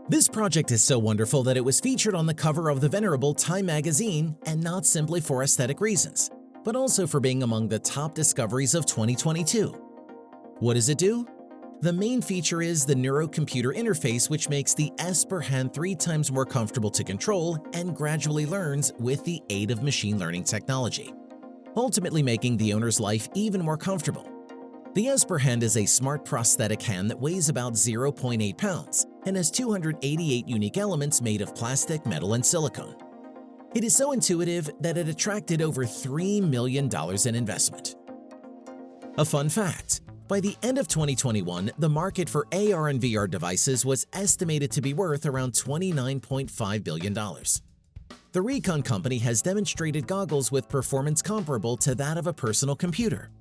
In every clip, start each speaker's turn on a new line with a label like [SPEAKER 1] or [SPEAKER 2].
[SPEAKER 1] This project is so wonderful that it was featured on the cover of the venerable Time magazine, and not simply for aesthetic reasons, but also for being among the top discoveries of 2022. What does it do? The main feature is the neurocomputer interface, which makes the S per hand 3 times more comfortable to control and gradually learns with the aid of machine learning technology, ultimately making the owner's life even more comfortable. The S per hand is a smart prosthetic hand that weighs about 0.8 pounds and has 288 unique elements made of plastic, metal, and silicone. It is so intuitive that it attracted over $3 million in investment. A fun fact: by the end of 2021, the market for AR and VR devices was estimated to be worth around $29.5 billion. The Recon company has demonstrated goggles with performance comparable to that of a personal computer.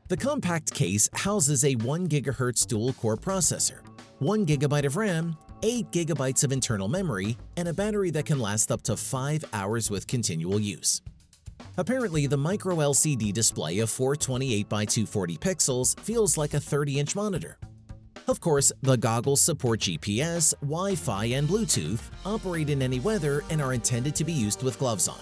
[SPEAKER 1] The compact case houses a 1 GHz dual-core processor, 1 GB of RAM, 8 GB of internal memory, and a battery that can last up to 5 hours with continual use. Apparently, the micro LCD display of 428 by 240 pixels feels like a 30-inch monitor. Of course, the goggles support GPS, Wi-Fi, and Bluetooth, operate in any weather, and are intended to be used with gloves on.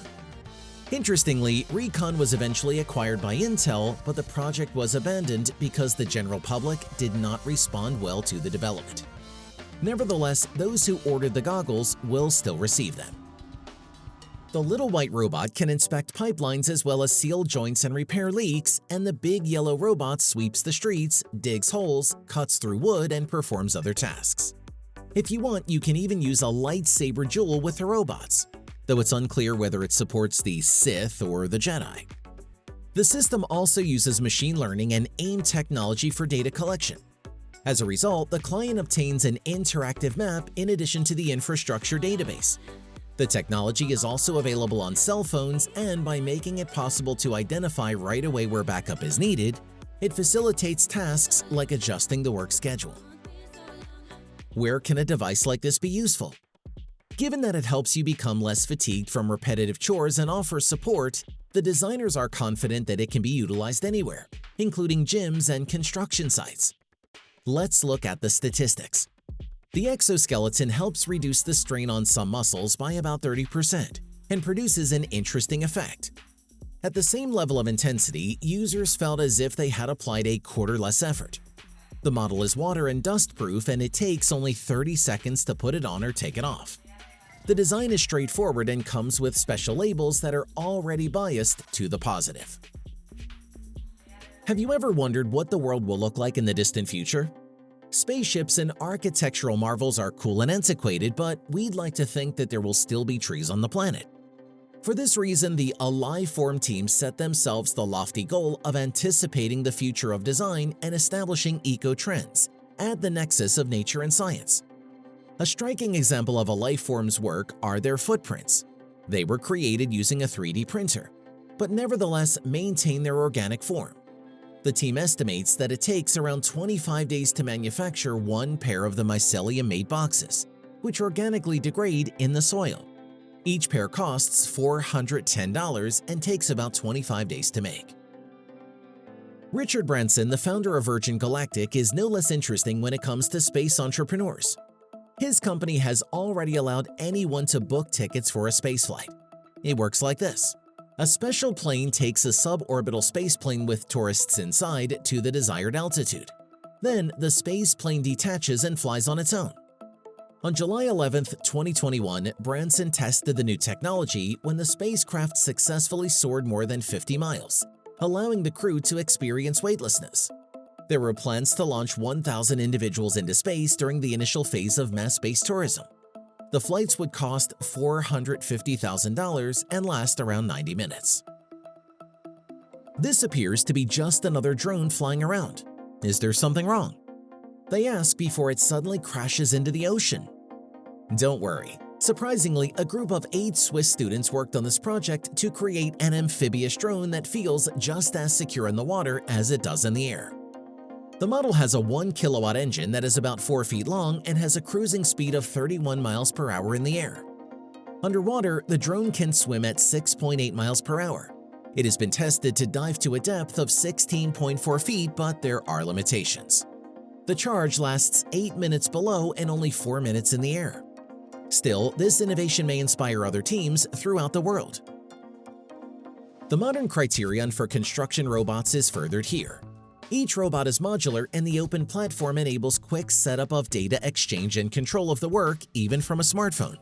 [SPEAKER 1] Interestingly, Recon was eventually acquired by Intel, but the project was abandoned because the general public did not respond well to the development. Nevertheless, those who ordered the goggles will still receive them. The little white robot can inspect pipelines as well as seal joints and repair leaks, and the big yellow robot sweeps the streets, digs holes, cuts through wood, and performs other tasks. If you want, you can even use a lightsaber duel with the robots, though it's unclear whether it supports the Sith or the Jedi. The system also uses machine learning and AIM technology for data collection. As a result, the client obtains an interactive map in addition to the infrastructure database. The technology is also available on cell phones, and by making it possible to identify right away where backup is needed, it facilitates tasks like adjusting the work schedule. Where can a device like this be useful? Given that it helps you become less fatigued from repetitive chores and offers support, the designers are confident that it can be utilized anywhere, including gyms and construction sites. Let's look at the statistics. The exoskeleton helps reduce the strain on some muscles by about 30% and produces an interesting effect. At the same level of intensity, users felt as if they had applied a quarter less effort. The model is water and dust-proof, and it takes only 30 seconds to put it on or take it off. The design is straightforward and comes with special labels that are already biased to the positive. Have you ever wondered what the world will look like in the distant future? Spaceships and architectural marvels are cool and antiquated, but we'd like to think that there will still be trees on the planet. For this reason, the Aliveform team set themselves the lofty goal of anticipating the future of design and establishing eco-trends at the nexus of nature and science. A striking example of Aliveform's work are their footprints. They were created using a 3D printer, but nevertheless maintain their organic form. The team estimates that it takes around 25 days to manufacture one pair of the mycelium-made boxes, which organically degrade in the soil. Each pair costs $410 and takes about 25 days to make. Richard Branson, the founder of Virgin Galactic, is no less interesting when it comes to space entrepreneurs. His company has already allowed anyone to book tickets for a spaceflight. It works like this. A special plane takes a suborbital spaceplane with tourists inside to the desired altitude. Then, the space plane detaches and flies on its own. On July 11, 2021, Branson tested the new technology when the spacecraft successfully soared more than 50 miles, allowing the crew to experience weightlessness. There were plans to launch 1,000 individuals into space during the initial phase of mass space tourism. The flights would cost $450,000 and last around 90 minutes. This appears to be just another drone flying around. Is there something wrong? They ask before it suddenly crashes into the ocean. Don't worry. Surprisingly, a group of 8 Swiss students worked on this project to create an amphibious drone that feels just as secure in the water as it does in the air. The model has a 1 kilowatt engine that is about 4 feet long and has a cruising speed of 31 miles per hour in the air. Underwater, the drone can swim at 6.8 miles per hour. It has been tested to dive to a depth of 16.4 feet, but there are limitations. The charge lasts 8 minutes below and only 4 minutes in the air. Still, this innovation may inspire other teams throughout the world. The modern criterion for construction robots is furthered here. Each robot is modular, and the open platform enables quick setup of data exchange and control of the work, even from a smartphone.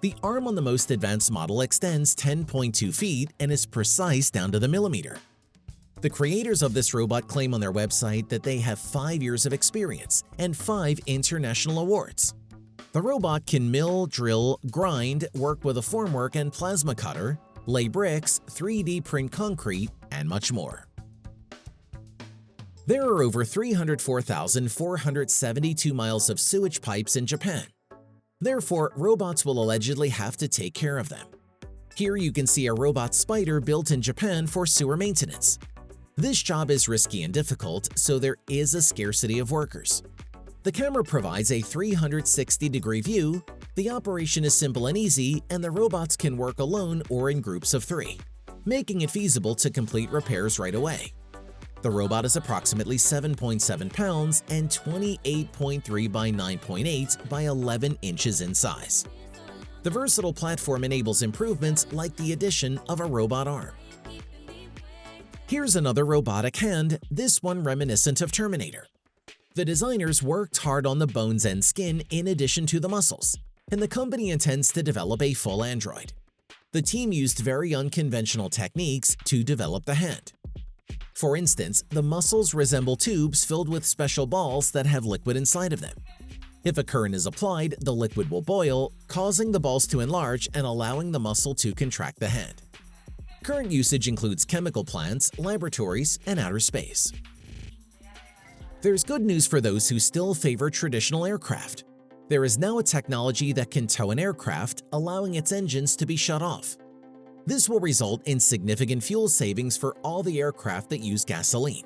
[SPEAKER 1] The arm on the most advanced model extends 10.2 feet and is precise down to the millimeter. The creators of this robot claim on their website that they have 5 years of experience and 5 international awards. The robot can mill, drill, grind, work with a formwork and plasma cutter, lay bricks, 3D print concrete, and much more. There are over 304,472 miles of sewage pipes in Japan. Therefore, robots will allegedly have to take care of them. Here you can see a robot spider built in Japan for sewer maintenance. This job is risky and difficult, so there is a scarcity of workers. The camera provides a 360-degree view, the operation is simple and easy, and the robots can work alone or in groups of 3, making it feasible to complete repairs right away. The robot is approximately 7.7 pounds and 28.3 by 9.8 by 11 inches in size. The versatile platform enables improvements like the addition of a robot arm. Here's another robotic hand, this one reminiscent of Terminator. The designers worked hard on the bones and skin in addition to the muscles, and the company intends to develop a full android. The team used very unconventional techniques to develop the hand. For instance, the muscles resemble tubes filled with special balls that have liquid inside of them. If a current is applied, the liquid will boil, causing the balls to enlarge and allowing the muscle to contract the hand. Current usage includes chemical plants, laboratories, and outer space. There's good news for those who still favor traditional aircraft. There is now a technology that can tow an aircraft, allowing its engines to be shut off. This will result in significant fuel savings for all the aircraft that use gasoline.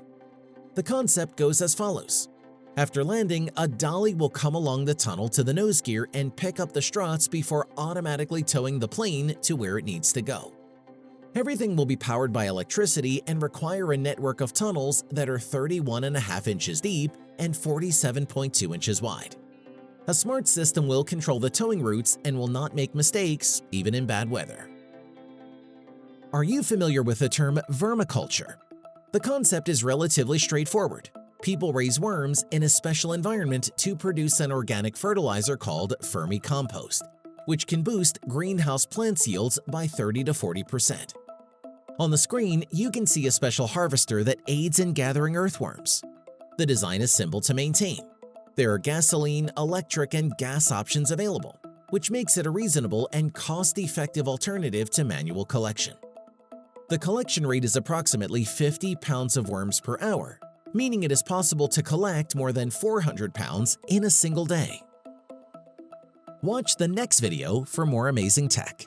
[SPEAKER 1] The concept goes as follows. After landing, a dolly will come along the tunnel to the nose gear and pick up the struts before automatically towing the plane to where it needs to go. Everything will be powered by electricity and require a network of tunnels that are 31.5 inches deep and 47.2 inches wide. A smart system will control the towing routes and will not make mistakes, even in bad weather. Are you familiar with the term vermiculture? The concept is relatively straightforward. People raise worms in a special environment to produce an organic fertilizer called vermicompost, which can boost greenhouse plant yields by 30 to 40%. On the screen, you can see a special harvester that aids in gathering earthworms. The design is simple to maintain. There are gasoline, electric, and gas options available, which makes it a reasonable and cost-effective alternative to manual collection. The collection rate is approximately 50 pounds of worms per hour, meaning it is possible to collect more than 400 pounds in a single day. Watch the next video for more amazing tech.